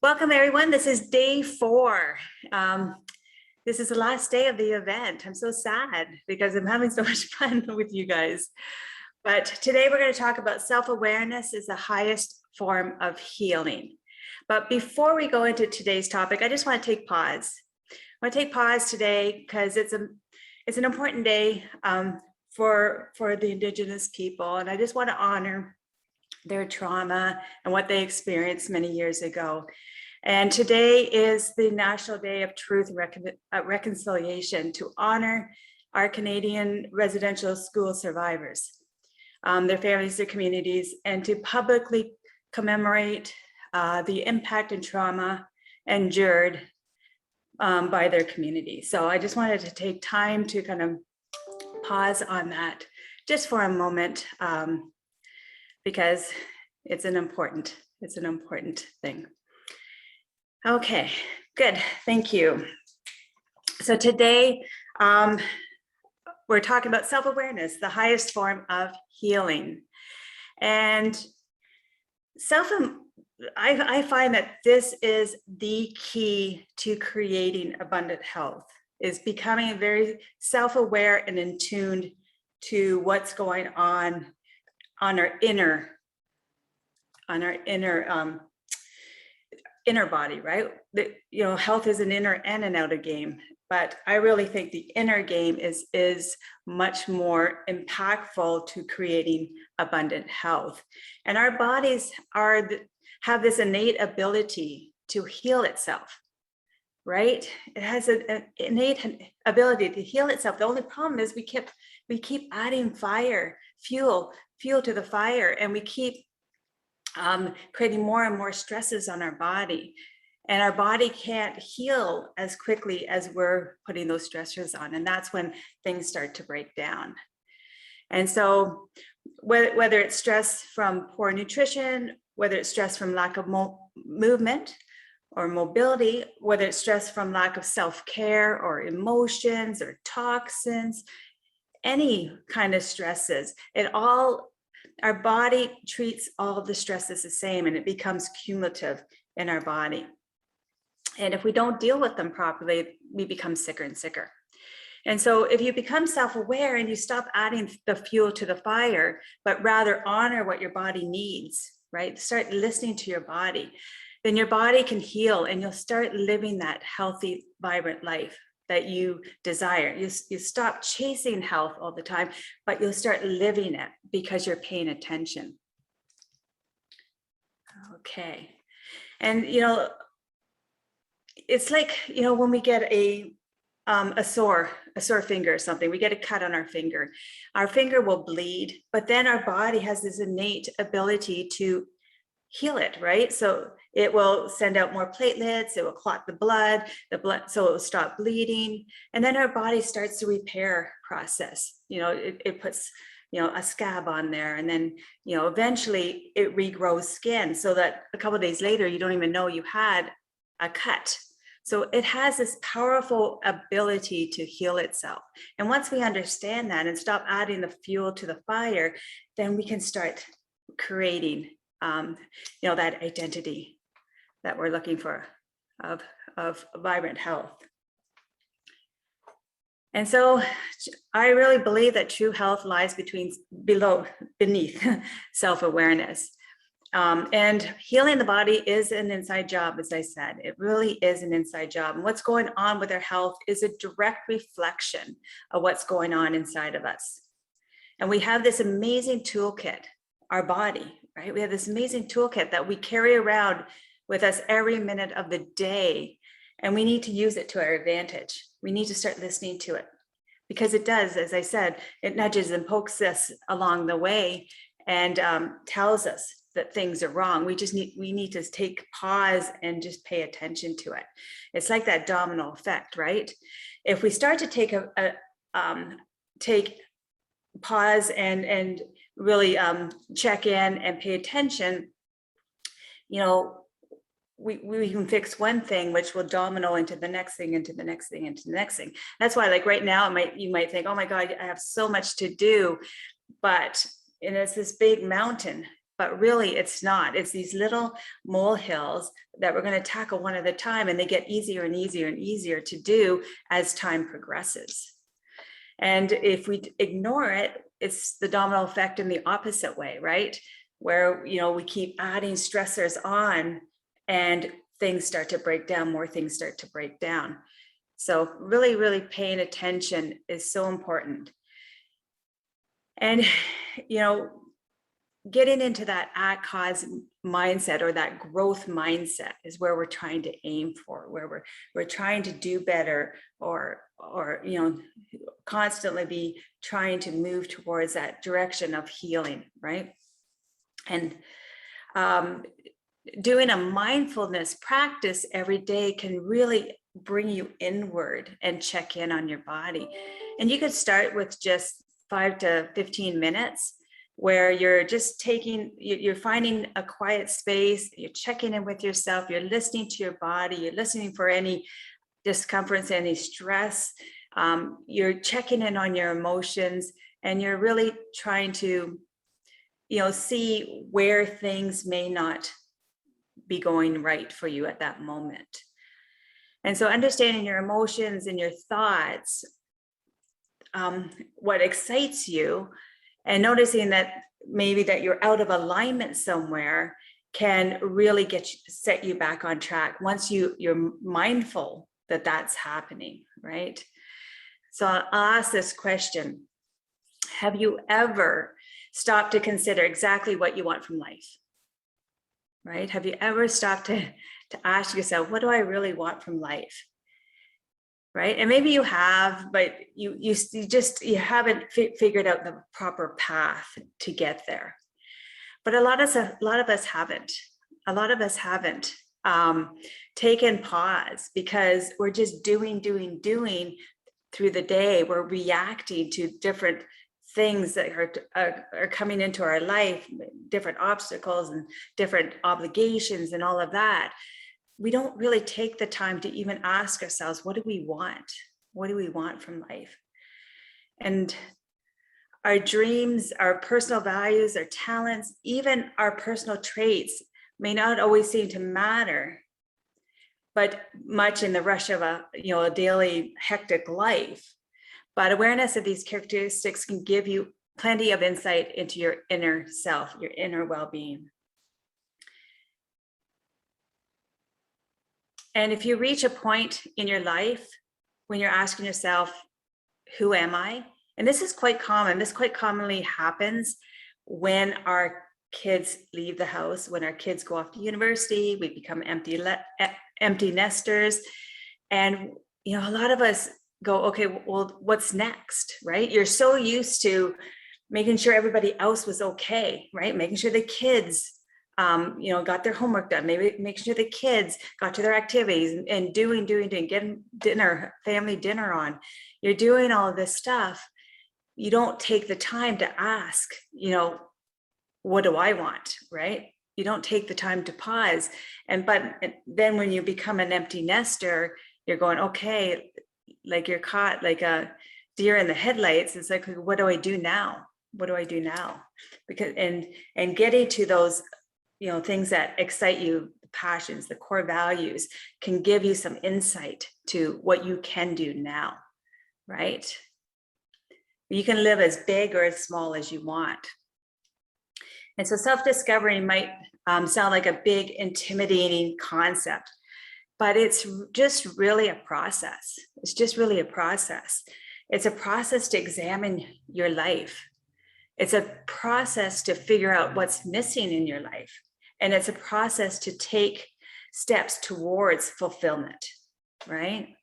Welcome, everyone. This is day 4. This is the last day of the event. I'm so sad because I'm having so much fun with you guys. But today we're going to talk about self-awareness is the highest form of healing. But before we go into today's topic, I just want to take pause. I want to take pause today because it's an important day for the Indigenous people, and I just want to honor their trauma and what they experienced many years ago. And today is the National Day of Truth and Reconciliation to honor our Canadian residential school survivors, their families, their communities, and to publicly commemorate the impact and trauma endured by their community. So I just wanted to take time to kind of pause on that just for a moment, because it's an important thing. Okay, good, thank you. So today we're talking about self-awareness, the highest form of healing. And I find that this is the key to creating abundant health, is becoming very self-aware and in tune to what's going on our inner body, right? Health is an inner and an outer game, but I really think the inner game is much more impactful to creating abundant health. And our bodies have this innate ability to heal itself, right? It has an innate ability to heal itself. The only problem is we keep adding fuel to the fire, and we keep creating more and more stresses on our body, and our body can't heal as quickly as we're putting those stressors on, and that's when things start to break down. And so whether it's stress from poor nutrition, whether it's stress from lack of movement or mobility, whether it's stress from lack of self-care or emotions or toxins, any kind of stresses, our body treats all of the stresses the same, and it becomes cumulative in our body. And if we don't deal with them properly, we become sicker and sicker. And so if you become self-aware and you stop adding the fuel to the fire, but rather honor what your body needs, right? Start listening to your body, then your body can heal, and you'll start living that healthy, vibrant life that you desire. You stop chasing health all the time, but you'll start living it because you're paying attention. Okay. And, it's like, when we get a sore finger or something, we get a cut on our finger will bleed, but then our body has this innate ability to heal it, right? So it will send out more platelets, it will clot the blood, so it will stop bleeding. And then our body starts the repair process. It puts, a scab on there, and then, eventually it regrows skin so that a couple of days later, you don't even know you had a cut. So it has this powerful ability to heal itself. And once we understand that and stop adding the fuel to the fire, then we can start creating that identity that we're looking for of vibrant health. And so I really believe that true health lies beneath self-awareness. And healing the body is an inside job, as I said. It really is an inside job. And what's going on with our health is a direct reflection of what's going on inside of us. And we have this amazing toolkit, our body, right? We have this amazing toolkit that we carry around with us every minute of the day, and we need to use it to our advantage. We need to start listening to it, because it does, as I said, it nudges and pokes us along the way and tells us that things are wrong. We need to take pause and just pay attention to it. It's like that domino effect, right? If we start to take take pause and really check in and pay attention, we can fix one thing, which will domino into the next thing, into the next thing, into the next thing. That's why, like right now, you might think, oh my God, I have so much to do, but it's this big mountain. but really it's not. It's these little molehills that we're going to tackle one at a time, and they get easier and easier and easier to do as time progresses. And if we ignore it, it's the domino effect in the opposite way, right? Where, we keep adding stressors on and things start to break down, more things start to break down. So really, really paying attention is so important. And, getting into that at cause mindset, or that growth mindset, is where we're trying to aim for, where we're trying to do better, or constantly be trying to move towards that direction of healing, right? And doing a mindfulness practice every day can really bring you inward and check in on your body. And you could start with just 5 to 15 minutes where you're just you're finding a quiet space, you're checking in with yourself, you're listening to your body, you're listening for any discomfort, any stress, you're checking in on your emotions, and you're really trying to, see where things may not be going right for you at that moment. And so understanding your emotions and your thoughts, what excites you, and noticing that maybe that you're out of alignment somewhere, can really set you back on track once you're mindful that that's happening, right? So I'll ask this question. Have you ever stopped to consider exactly what you want from life? Right? Have you ever stopped to ask yourself, what do I really want from life? Right? And maybe you have, but you haven't figured out the proper path to get there. But a lot of us haven't. A lot of us haven't taken pause, because we're just doing through the day. We're reacting to different things that are coming into our life, different obstacles and different obligations and all of that. We don't really take the time to even ask ourselves, what do we want? What do we want from life? And our dreams, our personal values, our talents, even our personal traits may not always seem to matter, but much in the rush of a daily hectic life. But awareness of these characteristics can give you plenty of insight into your inner self, your inner well-being. And if you reach a point in your life when you're asking yourself, who am I? And this is quite common. This quite commonly happens when our kids leave the house, when our kids go off to university, we become empty nesters. And, a lot of us go, okay, well, what's next, right? You're so used to making sure everybody else was okay, right? Making sure the kids got their homework done, maybe making sure the kids got to their activities, and doing, getting family dinner on. You're doing all of this stuff. You don't take the time to ask, what do I want, right? You don't take the time to pause. But then when you become an empty nester, you're going, okay, like you're caught like a deer in the headlights. It's like, what do I do now? What do I do now? Because and getting to those things that excite you, the passions, the core values, can give you some insight to what you can do now, right? You can live as big or as small as you want. And so self-discovery might sound like a big, intimidating concept, but it's just really a process. It's just really a process. It's a process to examine your life. It's a process to figure out what's missing in your life. And it's a process to take steps towards fulfillment, right?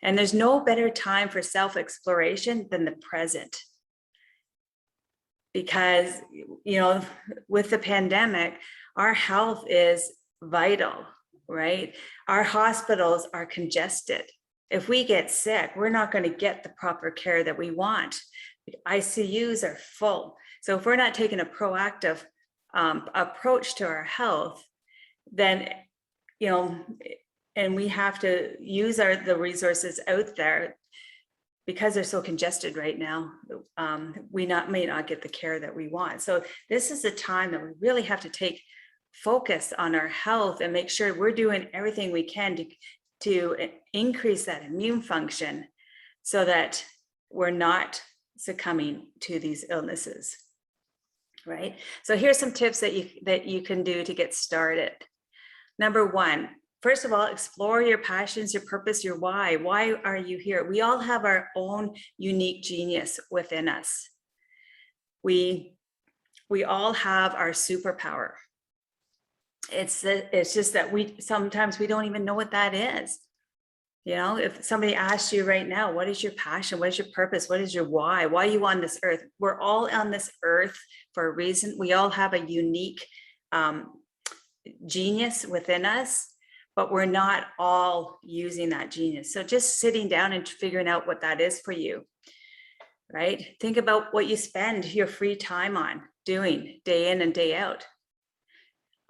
And there's no better time for self-exploration than the present. Because, with the pandemic, our health is vital, right? Our hospitals are congested. If we get sick, we're not going to get the proper care that we want. ICUs are full. So if we're not taking a proactive approach to our health, then, and we have to use the resources out there, because they're so congested right now, we may not get the care that we want. So this is a time that we really have to take focus on our health and make sure we're doing everything we can to increase that immune function so that we're not succumbing to these illnesses, right? So here's some tips that you can do to get started. Number one, first of all, explore your passions, your purpose, your why. Why are you here? We all have our own unique genius within us. We all have our superpower. It's just that sometimes we don't even know what that is. You know, if somebody asked you right now, what is your passion? What is your purpose? What is your why? Why are you on this earth? We're all on this earth for a reason. We all have a unique genius within us, but we're not all using that genius. So just sitting down and figuring out what that is for you, right? Think about what you spend your free time on doing day in and day out.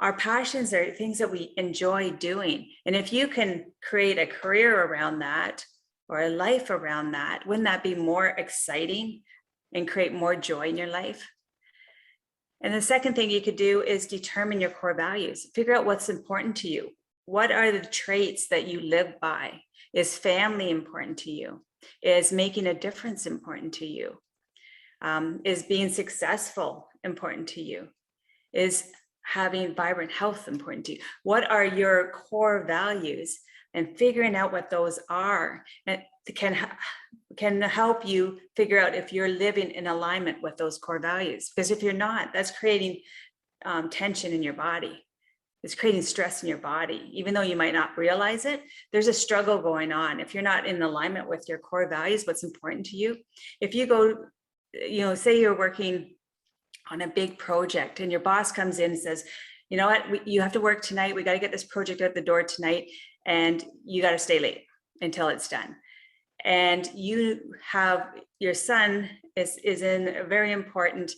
Our passions are things that we enjoy doing. And if you can create a career around that or a life around that, wouldn't that be more exciting and create more joy in your life? And the second thing you could do is determine your core values. Figure out what's important to you. What are the traits that you live by? Is family important to you? Is making a difference important to you? Is being successful important to you? Is having vibrant health important to you? What are your core values? And figuring out what those are and can help you figure out if you're living in alignment with those core values. Because if you're not, that's creating tension in your body. It's creating stress in your body. Even though you might not realize it, there's a struggle going on. If you're not in alignment with your core values, what's important to you. If you go, say you're working on a big project and your boss comes in and says, you know what, you have to work tonight. We got to get this project out the door tonight and you got to stay late until it's done. And you have your son is in a very important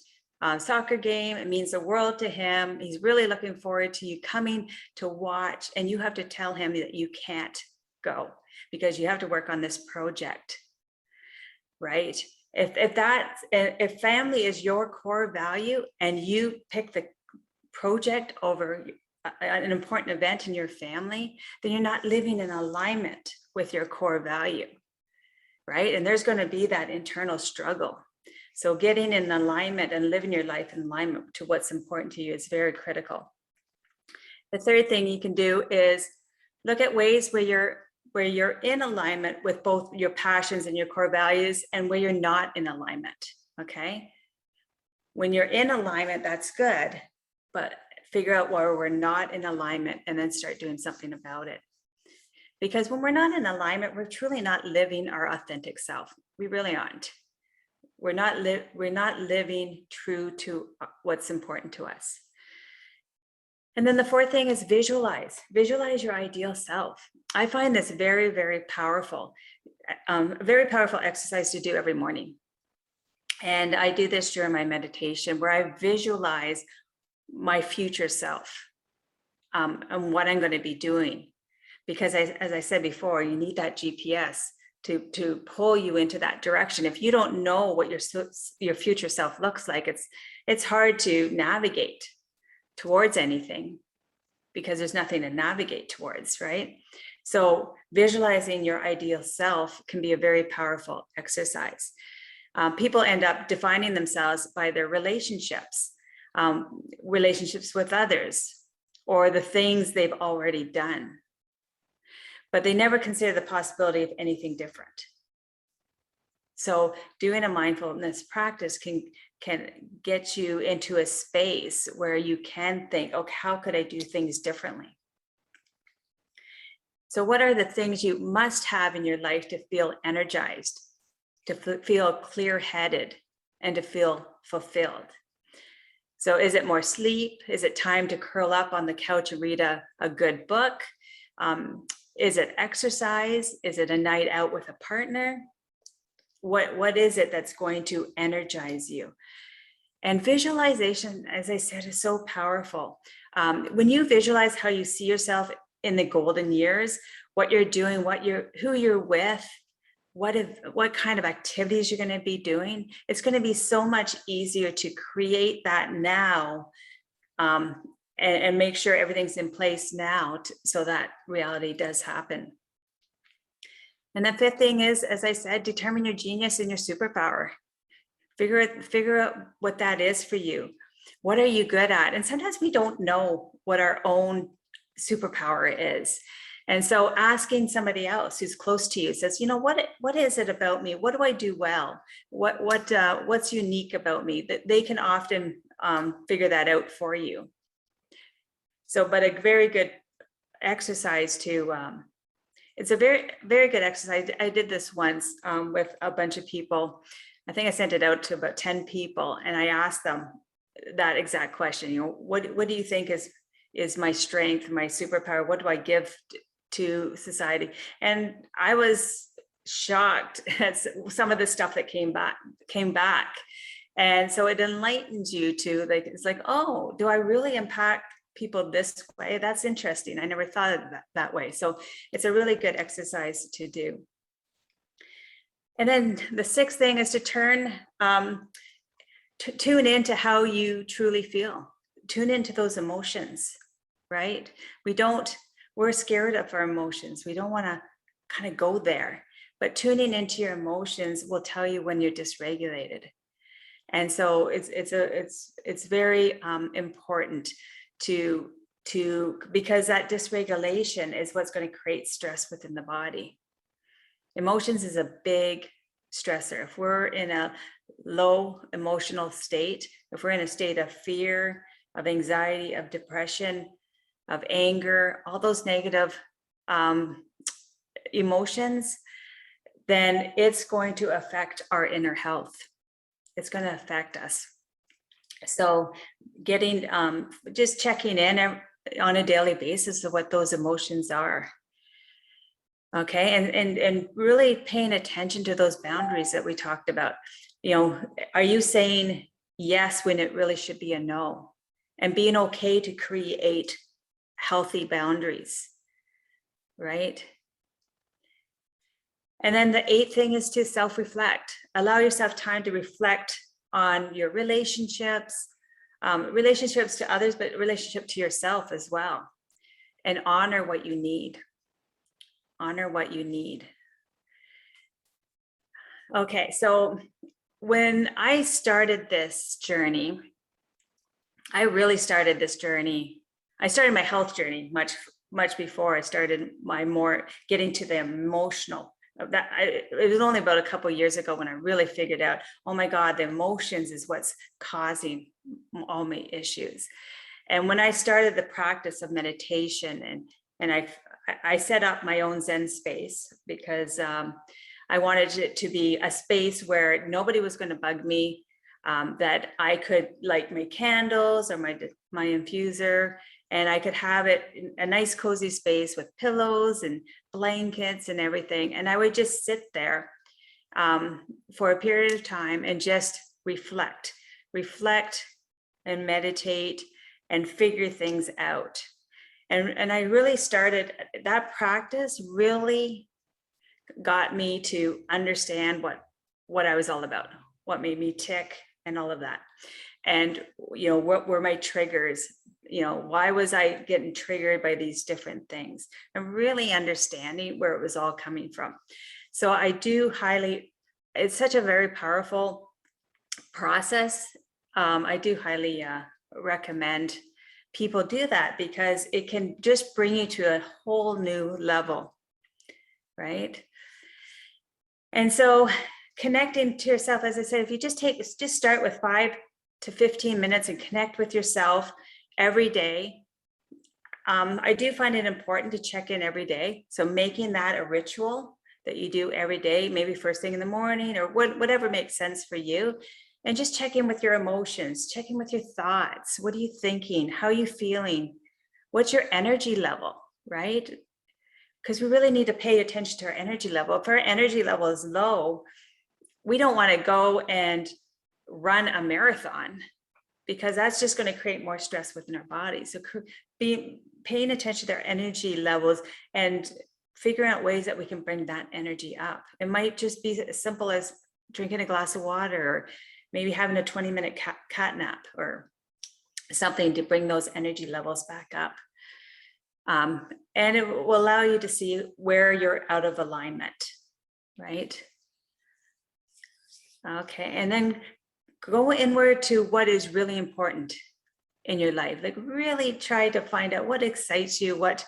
soccer game. It means the world to him. He's really looking forward to you coming to watch, and you have to tell him that you can't go because you have to work on this project, right? If family is your core value and you pick the project over an important event in your family, then you're not living in alignment with your core value, right? And there's going to be that internal struggle. So getting in alignment and living your life in alignment to what's important to you is very critical. The third thing you can do is look at ways where you're in alignment with both your passions and your core values and where you're not in alignment, okay? When you're in alignment, that's good, but figure out where we're not in alignment and then start doing something about it. Because when we're not in alignment, we're truly not living our authentic self. We really aren't. We're not living true to what's important to us. And then the fourth thing is visualize your ideal self. I find this very, very powerful, very powerful exercise to do every morning. And I do this during my meditation where I visualize my future self and what I'm going to be doing. Because as I said before, you need that GPS to pull you into that direction. If you don't know what your future self looks like, it's hard to navigate towards anything because there's nothing to navigate towards, right? So visualizing your ideal self can be a very powerful exercise. People end up defining themselves by their relationships with others, or the things they've already done. But they never consider the possibility of anything different. So doing a mindfulness practice can get you into a space where you can think, okay, how could I do things differently? So what are the things you must have in your life to feel energized, to feel clear-headed, and to feel fulfilled? So is it more sleep? Is it time to curl up on the couch and read a good book? Is it exercise? Is it a night out with a partner? What is it that's going to energize you? And visualization, as I said, is so powerful. When you visualize how you see yourself in the golden years, what you're doing, who you're with, what kind of activities you're going to be doing, it's going to be so much easier to create that now, and make sure everything's in place now so that reality does happen. And the fifth thing is, as I said, determine your genius and your superpower. Figure out what that is for you. What are you good at? And sometimes we don't know what our own superpower is. And so asking somebody else who's close to you says, what is it about me? What do I do well? What's unique about me? That they can often figure that out for you. So, but a very good exercise to, it's a very, very good exercise. I did this once with a bunch of people. I think I sent it out to about 10 people, and I asked them that exact question. What do you think is my strength, my superpower? What do I give to society? And I was shocked at some of the stuff that came back. And so it enlightens you to it's like, oh, do I really impact people this way? That's interesting. I never thought of that way. So it's a really good exercise to do. And then the sixth thing is to tune into how you truly feel. Tune into those emotions, right? We're scared of our emotions. We don't want to kind of go there, but tuning into your emotions will tell you when you're dysregulated. And so it's very important because that dysregulation is what's going to create stress within the body. Emotions is a big stressor. If we're in a low emotional state, if we're in a state of fear, of anxiety, of depression, of anger, all those negative emotions, then it's going to affect our inner health. It's going to affect us. So getting, just checking in on a daily basis of what those emotions are. Okay, and really paying attention to those boundaries that we talked about. Are you saying yes when it really should be a no? And being okay to create healthy boundaries, right? And then the eighth thing is to self-reflect. Allow yourself time to reflect on your relationships to others, but relationship to yourself as well. And honor what you need. Honor what you need. Okay, so when I started this journey, I started my health journey much before I started my more getting to the emotional. It was only about a couple of years ago when I really figured out, oh my God, the emotions is what's causing all my issues. And when I started the practice of meditation, and I set up my own Zen space because I wanted it to be a space where nobody was going to bug me, that I could light my candles or my infuser, and I could have it in a nice cozy space with pillows and blankets and everything. And I would just sit there for a period of time and just reflect and meditate and figure things out. And I really started, that practice really got me to understand what I was all about, what made me tick and all of that. And, what were my triggers? Why was I getting triggered by these different things? And really understanding where it was all coming from. So I do it's such a very powerful process. I do highly recommend people do that because it can just bring you to a whole new level, right? And so connecting to yourself, as I said, if you just start with 5 to 15 minutes and connect with yourself every day. I do find it important to check in every day. So making that a ritual that you do every day, maybe first thing in the morning or whatever makes sense for you. And just check in with your emotions, check in with your thoughts. What are you thinking? How are you feeling? What's your energy level, right? Because we really need to pay attention to our energy level. If our energy level is low, we don't want to go and run a marathon because that's just going to create more stress within our body. So paying attention to our energy levels and figuring out ways that we can bring that energy up. It might just be as simple as drinking a glass of water, or maybe having a 20-minute cat nap or something to bring those energy levels back up. And it will allow you to see where you're out of alignment, right? Okay, and then go inward to what is really important in your life. Like really try to find out what excites you, what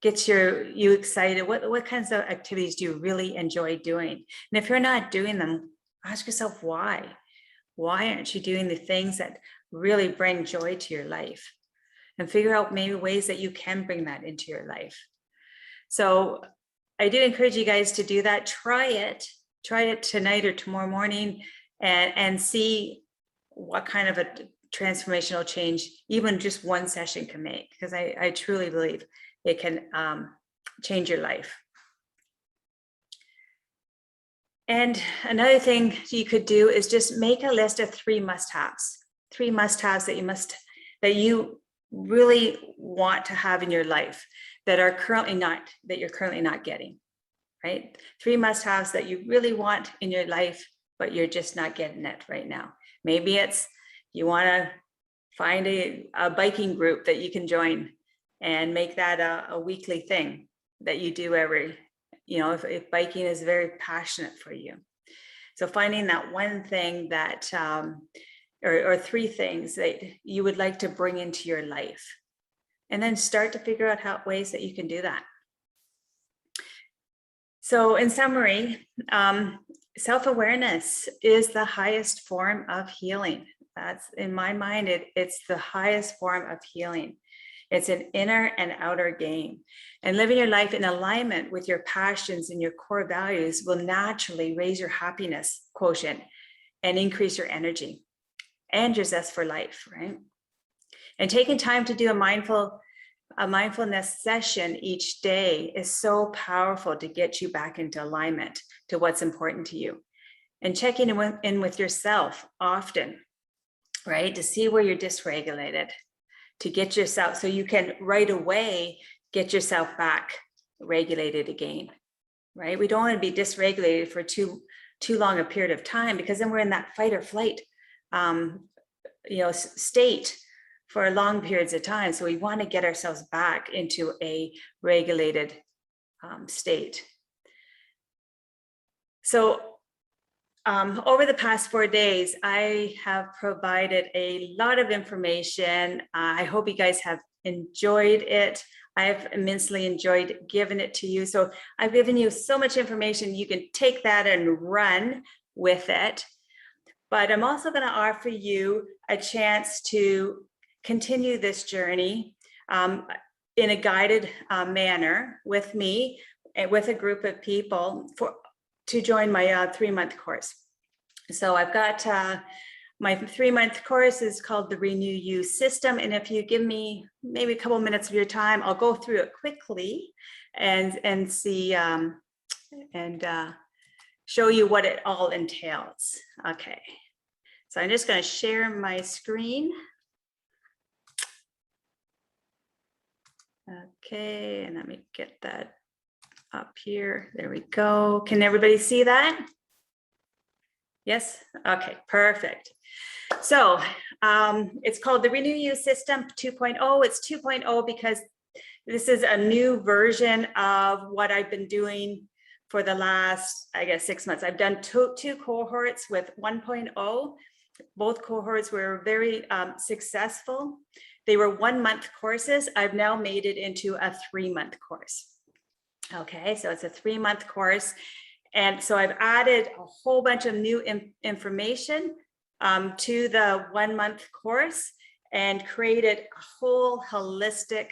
gets you excited, what kinds of activities do you really enjoy doing? And if you're not doing them, ask yourself why. Why aren't you doing the things that really bring joy to your life? And figure out maybe ways that you can bring that into your life. So I do encourage you guys to do that. Try it tonight or tomorrow morning, and see what kind of a transformational change even just one session can make, because I truly believe it can change your life. And another thing you could do is just make a list of 3 must-haves that you really want to have in your life that you're currently not getting, right? 3 must-haves that you really want in your life, but you're just not getting it right now. Maybe it's you want to find a biking group that you can join and make that a weekly thing that you do every, if biking is very passionate for you. So finding that one thing that, or 3 things that you would like to bring into your life, and then start to figure out ways that you can do that. So in summary, self-awareness is the highest form of healing. That's, in my mind, it's the highest form of healing. It's an inner and outer game. And living your life in alignment with your passions and your core values will naturally raise your happiness quotient and increase your energy and your zest for life, right? And taking time to do a mindfulness session each day is so powerful to get you back into alignment to what's important to you. And checking in with yourself often, right? To see where you're dysregulated, to get yourself, so you can right away get yourself back regulated again, right? We don't want to be dysregulated for too long a period of time, because then we're in that fight or flight state for long periods of time. So we want to get ourselves back into a regulated state. So over the past 4 days, I have provided a lot of information. I hope you guys have enjoyed it. I've immensely enjoyed giving it to you. So I've given you so much information. You can take that and run with it. But I'm also going to offer you a chance to continue this journey in a guided manner with me and with a group of people to join my 3-month course. So I've got my 3-month course is called the Renew You System. And if you give me maybe a couple minutes of your time, I'll go through it quickly and see and show you what it all entails. Okay, so I'm just going to share my screen. Okay, and let me get that up here. There we go. Can everybody see that? Yes? Okay, perfect. So it's called the Renew You System 2.0. It's 2.0 because this is a new version of what I've been doing for the last, 6 months. I've done two cohorts with 1.0. Both cohorts were very successful. They were 1-month courses. I've now made it into a 3-month course. Okay, so it's a 3-month course. And so I've added a whole bunch of new information to the 1-month course and created a whole holistic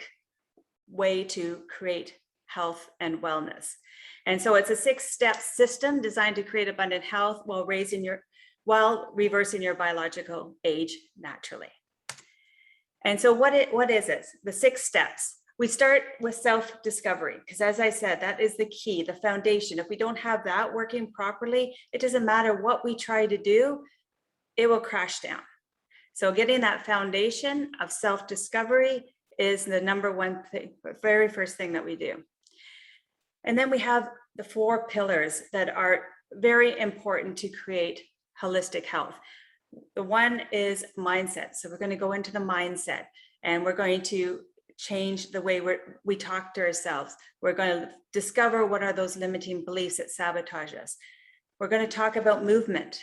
way to create health and wellness. And so it's a 6-step system designed to create abundant health while reversing your biological age naturally. And so what is it? The 6 steps. We start with self-discovery, because as I said, that is the key, the foundation. If we don't have that working properly, it doesn't matter what we try to do, it will crash down. So getting that foundation of self-discovery is the number one thing, very first thing that we do. And then we have the 4 pillars that are very important to create holistic health. The one is mindset. So we're going to go into the mindset, and we're going to change the way we talk to ourselves. We're going to discover what are those limiting beliefs that sabotage us. We're going to talk about movement.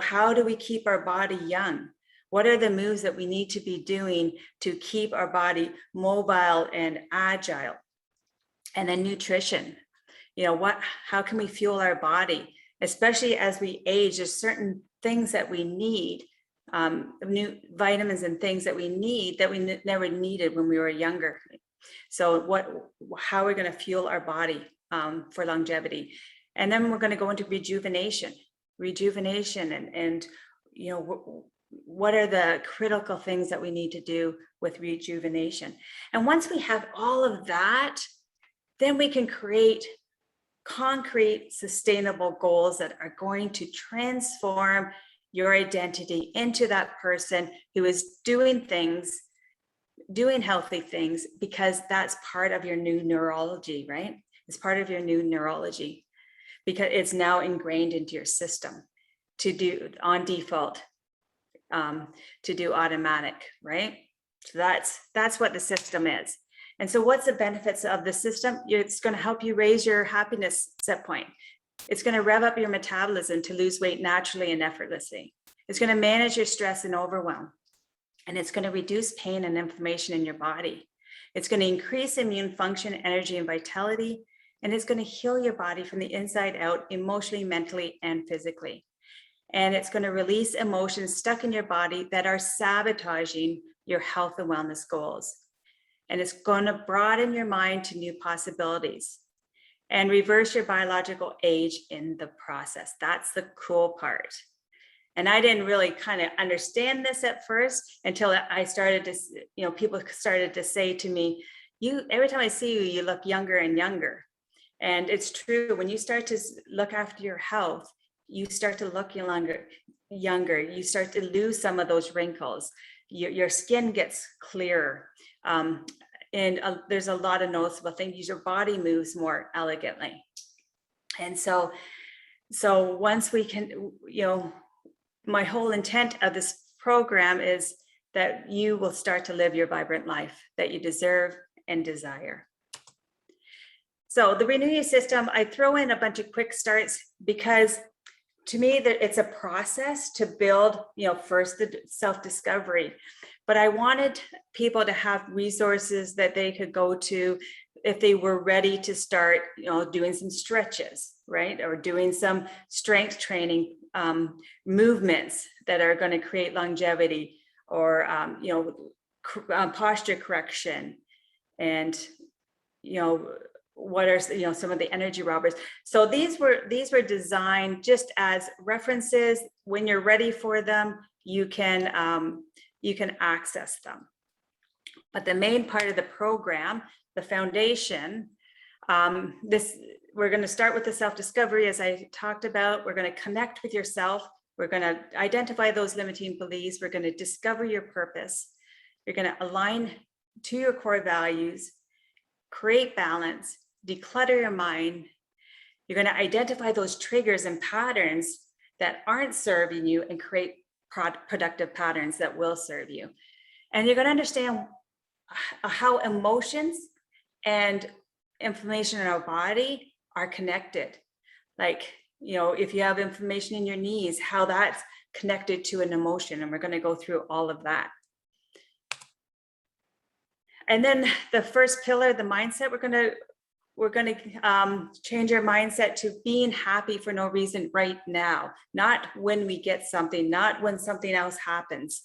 How do we keep our body young? What are the moves that we need to be doing to keep our body mobile and agile? And then nutrition. How can we fuel our body? Especially as we age, there's certain things that we need, new vitamins and things that we need that we never needed when we were younger. So how are we going to fuel our body for longevity? And then we're going to go into rejuvenation and what are the critical things that we need to do with rejuvenation? And once we have all of that, then we can create concrete, sustainable goals that are going to transform your identity into that person who is doing healthy things, because that's part of your new neurology, right? It's part of your new neurology because it's now ingrained into your system to do on default, to do automatic, right? So that's what the system is. And so what's the benefits of the system? It's going to help you raise your happiness set point. It's going to rev up your metabolism to lose weight naturally and effortlessly. It's going to manage your stress and overwhelm. And it's going to reduce pain and inflammation in your body. It's going to increase immune function, energy, and vitality. And it's going to heal your body from the inside out, emotionally, mentally, and physically. And it's going to release emotions stuck in your body that are sabotaging your health and wellness goals. And it's going to broaden your mind to new possibilities and reverse your biological age in the process. That's the cool part. And I didn't really kind of understand this at first until I started to, people started to say to me, every time I see you, you look younger and younger. And it's true. When you start to look after your health, you start to look younger. You start to lose some of those wrinkles. Your skin gets clearer. And there's a lot of noticeable things. Your body moves more elegantly. And so once we can, my whole intent of this program is that you will start to live your vibrant life that you deserve and desire. So the Renew Your System, I throw in a bunch of quick starts because to me that it's a process to build, first the self-discovery. But I wanted people to have resources that they could go to if they were ready to start, doing some stretches, right? Or doing some strength training movements that are going to create longevity, or, posture correction, and, what are, some of the energy robbers. So these were designed just as references. When you're ready for them, you can access them. But the main part of the program, the foundation, we're going to start with the self-discovery, as I talked about. We're going to connect with yourself. We're going to identify those limiting beliefs. We're going to discover your purpose. You're going to align to your core values, create balance, declutter your mind. You're going to identify those triggers and patterns that aren't serving you and create productive patterns that will serve you. And you're going to understand how emotions and inflammation in our body are connected. Like, if you have inflammation in your knees, how that's connected to an emotion. And we're going to go through all of that. And then the first pillar, the mindset, we're going to change our mindset to being happy for no reason right now, not when we get something, not when something else happens,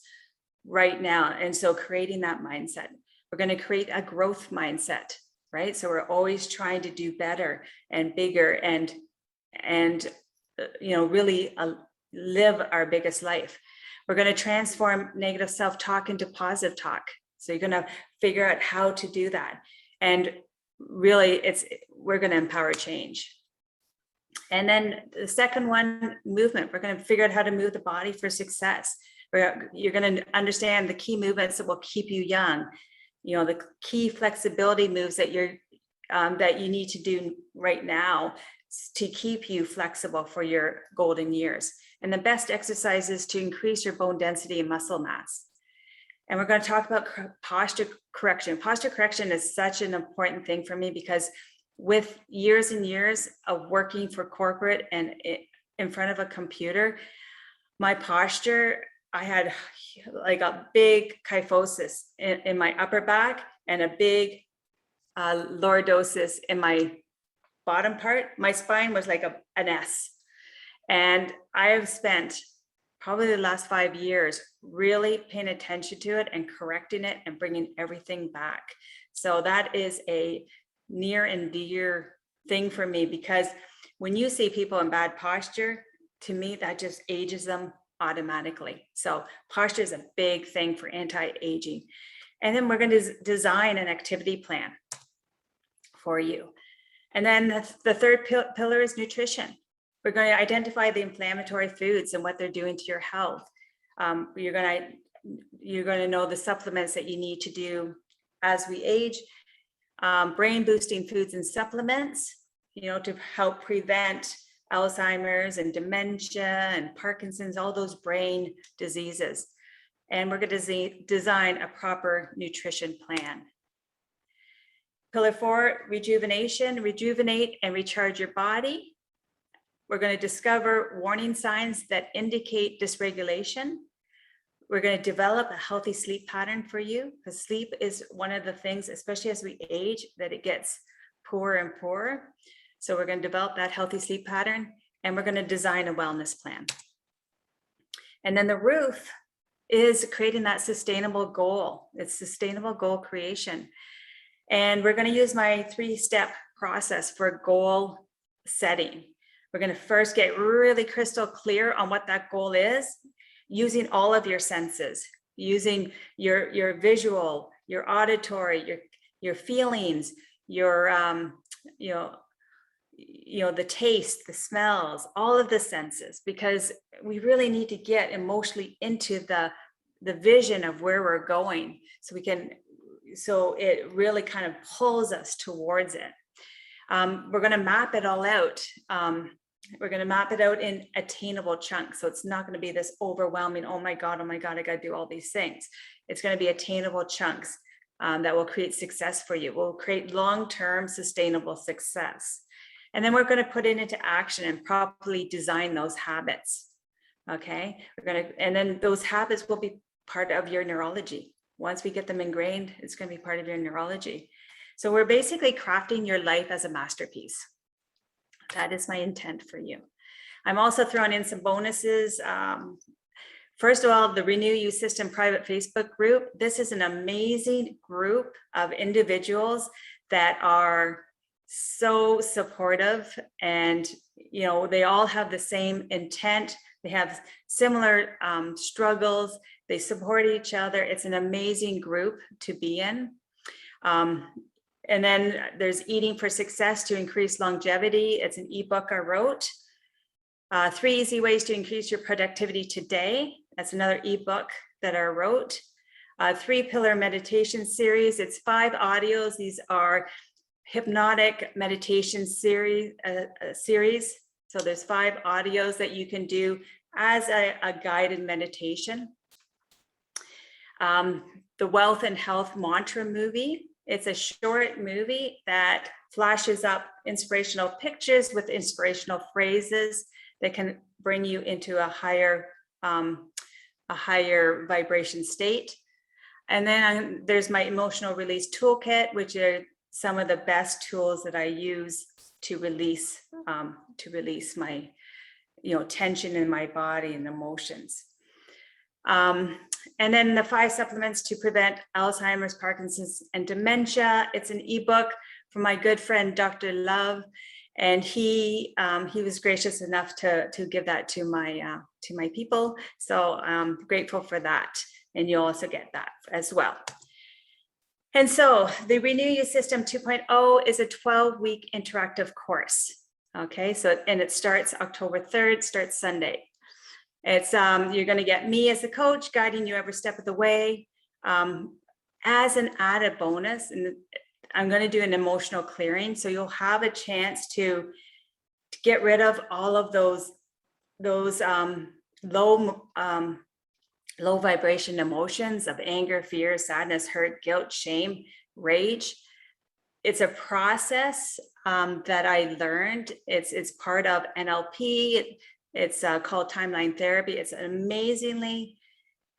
right now. And so creating that mindset, we're going to create a growth mindset, right? So we're always trying to do better and bigger and really live our biggest life. We're going to transform negative self-talk into positive talk. So you're going to figure out how to do that. And really, we're going to empower change. And then the second one, movement. We're going to figure out how to move the body for success. You're going to understand the key movements that will keep you young. The key flexibility moves that that you need to do right now to keep you flexible for your golden years. And the best exercise is to increase your bone density and muscle mass. And we're going to talk about posture correction. Posture correction is such an important thing for me because with years and years of working for corporate and in front of a computer, my posture, I had like a big kyphosis in my upper back and a big lordosis in my bottom part. My spine was like an S. And I have spent probably the last 5 years really paying attention to it and correcting it and bringing everything back. So that is a near and dear thing for me, because when you see people in bad posture, to me, that just ages them automatically. So posture is a big thing for anti-aging. And then we're going to design an activity plan for you. And then the third pillar is nutrition. We're going to identify the inflammatory foods and what they're doing to your health. You're going to know the supplements that you need to do as we age. Brain boosting foods and supplements, to help prevent Alzheimer's and dementia and Parkinson's, all those brain diseases. And we're going to design a proper nutrition plan. Pillar 4, rejuvenation, rejuvenate and recharge your body. We're going to discover warning signs that indicate dysregulation. We're going to develop a healthy sleep pattern for you, because sleep is one of the things, especially as we age, that it gets poorer and poorer. So we're going to develop that healthy sleep pattern, and we're going to design a wellness plan. And then the roof is creating that sustainable goal. It's sustainable goal creation. And we're going to use my 3-step process for goal setting. We're going to first get really crystal clear on what that goal is, using all of your senses, using your visual, your auditory, your feelings, your the taste, the smells, all of the senses, because we really need to get emotionally into the vision of where we're going, so it really kind of pulls us towards it. We're going to map it all out. We're going to map it out in attainable chunks. So it's not going to be this overwhelming, oh my God, I got to do all these things. It's going to be attainable chunks that will create success for you. Will create long-term sustainable success. And then we're going to put it into action and properly design those habits. Okay. And then those habits will be part of your neurology. Once we get them ingrained, it's going to be part of your neurology. So we're basically crafting your life as a masterpiece. That is my intent for you. I'm also throwing in some bonuses. First of all, the Renew You System private Facebook group. This is an amazing group of individuals that are so supportive, and they all have the same intent. They have similar struggles. They support each other. It's an amazing group to be in. And then there's Eating for Success to Increase Longevity. It's an ebook I wrote. 3 Easy Ways to Increase Your Productivity Today. That's another ebook that I wrote. 3-Pillar Meditation Series. It's 5 audios. These are hypnotic meditation series. So there's 5 audios that you can do as a guided meditation. The Wealth and Health Mantra movie. It's a short movie that flashes up inspirational pictures with inspirational phrases that can bring you into a higher vibration state. And then there's my emotional release toolkit, which are some of the best tools that I use to release my tension in my body and emotions. And then the 5 supplements to prevent Alzheimer's, Parkinson's, and dementia. It's an ebook from my good friend, Dr. Love. And he was gracious enough to give that to my people. So I'm grateful for that. And you'll also get that as well. And so the Renew You System 2.0 is a 12-week interactive course. Okay, and it starts October 3rd, starts Sunday. It's you're going to get me as a coach guiding you every step of the way. As an added bonus, and I'm going to do an emotional clearing. So you'll have a chance to get rid of all of those low vibration emotions of anger, fear, sadness, hurt, guilt, shame, rage. It's a process that I learned. It's part of NLP. It's called timeline therapy. It's an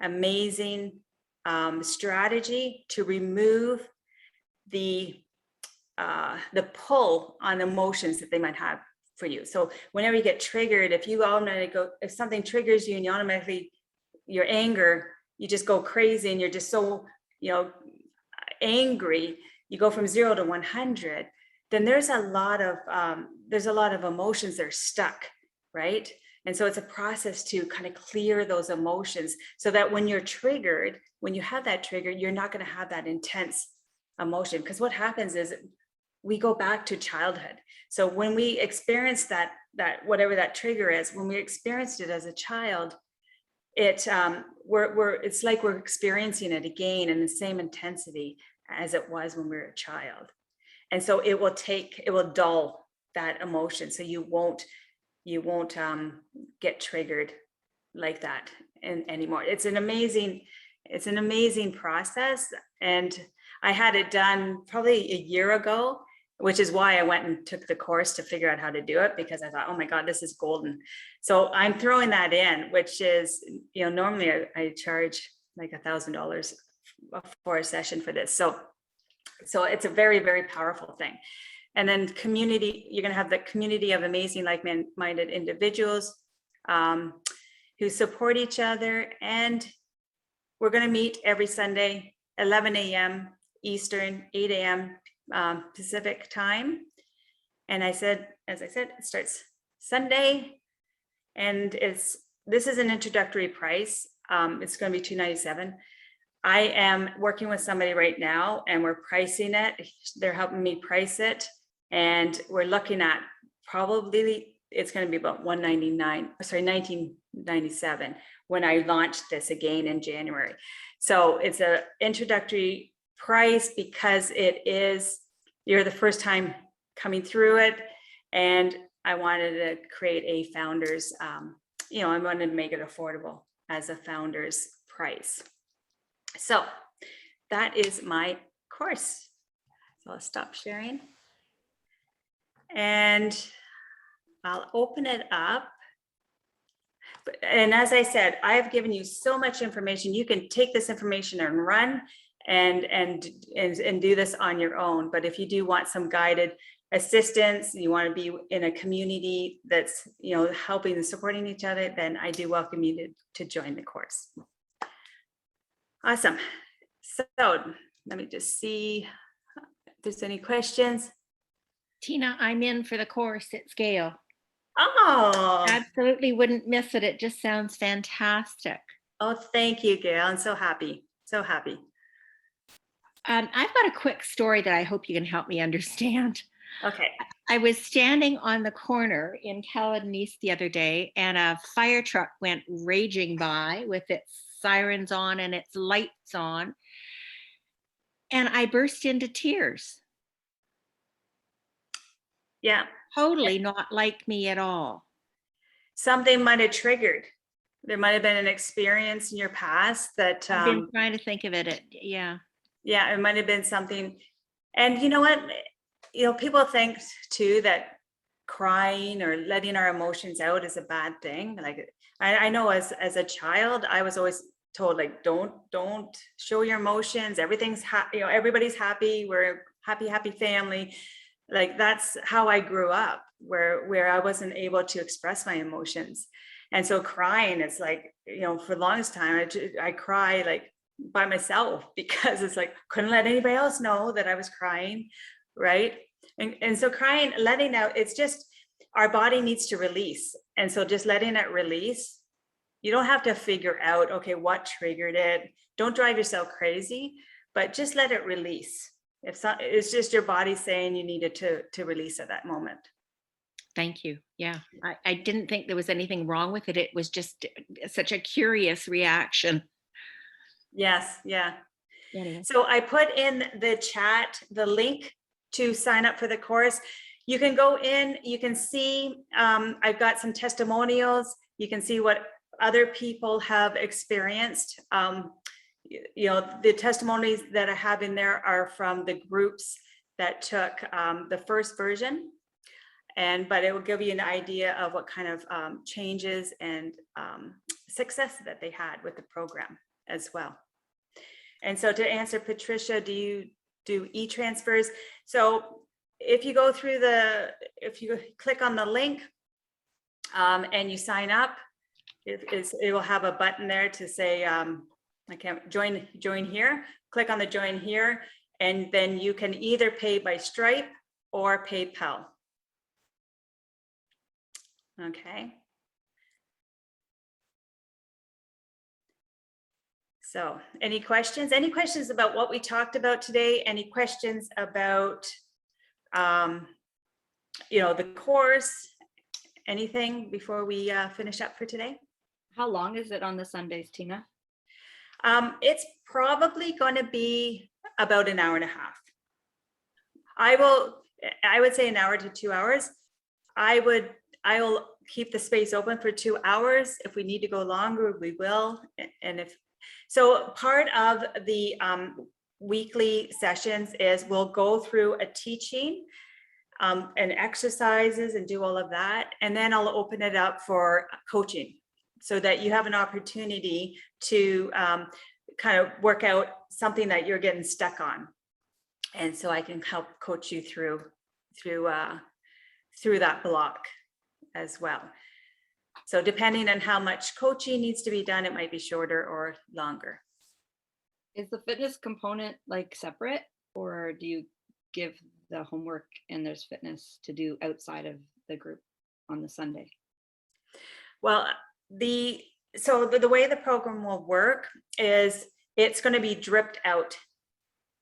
amazing strategy to remove the pull on emotions that they might have for you. So whenever you get triggered, if something triggers you and you automatically, your anger, you just go crazy and you're just so, angry, you go from 0 to 100, then there's a lot of emotions that are stuck, right? And so it's a process to kind of clear those emotions so that when you're triggered, when you have that trigger, you're not going to have that intense emotion. Because what happens is we go back to childhood. So when we experience that whatever that trigger is, when we experienced it as a child, it's like we're experiencing it again in the same intensity as it was when we were a child. And so it will dull that emotion. So you won't get triggered like that anymore. It's an amazing process. And I had it done probably a year ago, which is why I went and took the course to figure out how to do it, because I thought, oh my God, this is golden. So I'm throwing that in, which is, normally I charge like $1,000 for a session for this. So it's a very, very powerful thing. And then community, you're going to have the community of amazing like-minded individuals who support each other. And we're going to meet every Sunday, 11 a.m. Eastern, 8 a.m. Pacific time. And as I said, it starts Sunday, and this is an introductory price. It's going to be $297. I am working with somebody right now, and we're pricing it. They're helping me price it, and we're looking at probably it's going to be about $1997 when I launch this again in January. So it's an introductory price because you're the first time coming through it, and I wanted to create a founder's, I wanted to make it affordable as a founder's price. So that is my course. So I'll stop sharing and I'll open it up. And as I said, I've given you so much information. You can take this information and run and do this on your own. But if you do want some guided assistance, you want to be in a community that's, helping and supporting each other, then I do welcome you to join the course. Awesome. So let me just see if there's any questions. Tina, I'm in for the course. It's Gail. Oh, Absolutely wouldn't miss it. It just sounds fantastic. Oh, thank you, Gail. I'm so happy. So happy. I've got a quick story that I hope you can help me understand. Okay. I was standing on the corner in Caledon East the other day, and a fire truck went raging by with its sirens on and its lights on, and I burst into tears. Yeah. Totally not like me at all. Something might have triggered. There might have been an experience in your past that I've been trying to think of it. Yeah, it might have been something. And you know what? People think too that crying or letting our emotions out is a bad thing. Like I know as a child, I was always told, like, don't show your emotions. Everything's happy, everybody's happy. We're a happy family. Like that's how I grew up, where I wasn't able to express my emotions. And so crying, it's like, for the longest time, I cry like by myself because it's like, couldn't let anybody else know that I was crying. Right. And so crying, letting out, it's just, our body needs to release. And so just letting it release, you don't have to figure out, okay, what triggered it. Don't drive yourself crazy, but just let it release. It's just your body saying you needed to release at that moment. Thank you. Yeah, I didn't think there was anything wrong with it. It was just such a curious reaction. Yes. Yeah. Anyway. So I put in the chat the link to sign up for the course. You can go in, you can see, I've got some testimonials. You can see what other people have experienced. The testimonies that I have in there are from the groups that took the first version. But it will give you an idea of what kind of changes and success that they had with the program as well. And so to answer Patricia, do you do e-transfers? So if you go through if you click on the link and you sign up, it will have a button there to say, I can't join here. Click on the join here, and then you can either pay by Stripe or PayPal. Okay. So any questions? Any questions about what we talked about today? Any questions about, the course? Anything before we finish up for today? How long is it on the Sundays, Tina? It's probably going to be about an hour and a half. I would say an hour to 2 hours. I will keep the space open for 2 hours. If we need to go longer, we will. So part of the weekly sessions is we'll go through a teaching and exercises and do all of that. And then I'll open it up for coaching so that you have an opportunity to kind of work out something that you're getting stuck on. And so I can help coach you through that block as well. So depending on how much coaching needs to be done, it might be shorter or longer. Is the fitness component like separate, or do you give the homework and there's fitness to do outside of the group on the Sunday? Well, the way the program will work is it's going to be dripped out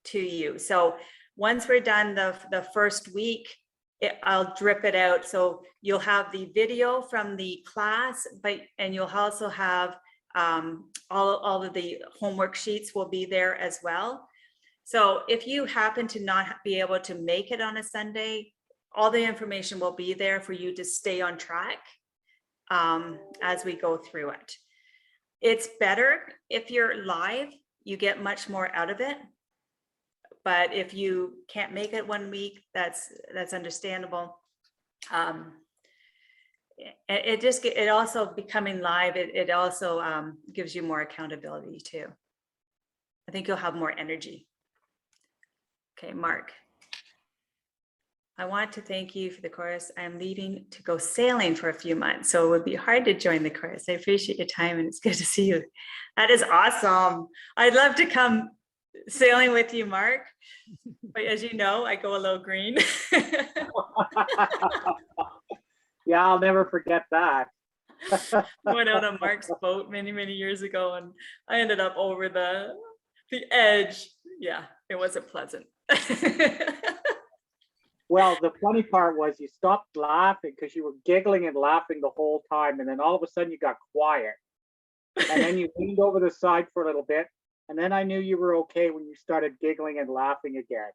to you. So once we're done the first week, I'll drip it out. So you'll have the video from the class, and you'll also have all of the homework sheets will be there as well. So if you happen to not be able to make it on a Sunday, all the information will be there for you to stay on track as we go through it. It's better if you're live, you get much more out of it. But if you can't make it 1 week, that's understandable. It also becoming live, it also gives you more accountability too. I think you'll have more energy. Okay, Mark. I want to thank you for the course. I'm leaving to go sailing for a few months, so it would be hard to join the course. I appreciate your time and it's good to see you. That is awesome. I'd love to come sailing with you, Mark. But as you know, I go a little green. Yeah, I'll never forget that. I went out on Mark's boat many, many years ago, and I ended up over the edge. Yeah, it wasn't pleasant. Well, the funny part was you stopped laughing because you were giggling and laughing the whole time, and then all of a sudden you got quiet. And then you leaned over the side for a little bit, and then I knew you were okay when you started giggling and laughing again.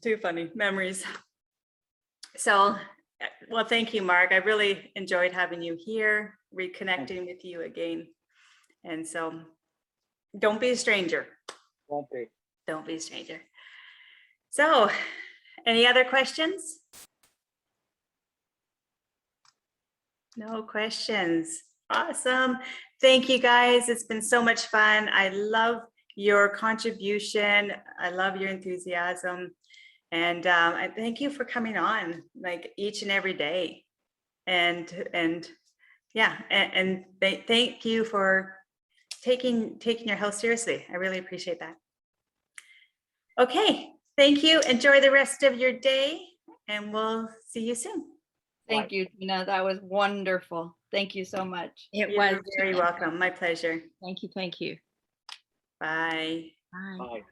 Too funny memories. So, well, thank you, Mark. I really enjoyed having you here, reconnecting with you again. And so don't be a stranger. Won't be. Don't be a stranger. So, any other questions? No questions. Awesome. Thank you, guys. It's been so much fun. I love your contribution. I love your enthusiasm. And I thank you for coming on like each and every day. And thank you for taking your health seriously. I really appreciate that. Okay, thank you. Enjoy the rest of your day, and we'll see you soon. Thank you, Tina. That was wonderful. Thank you so much. You're very welcome. My pleasure. Thank you. Thank you. Bye. Bye. Bye.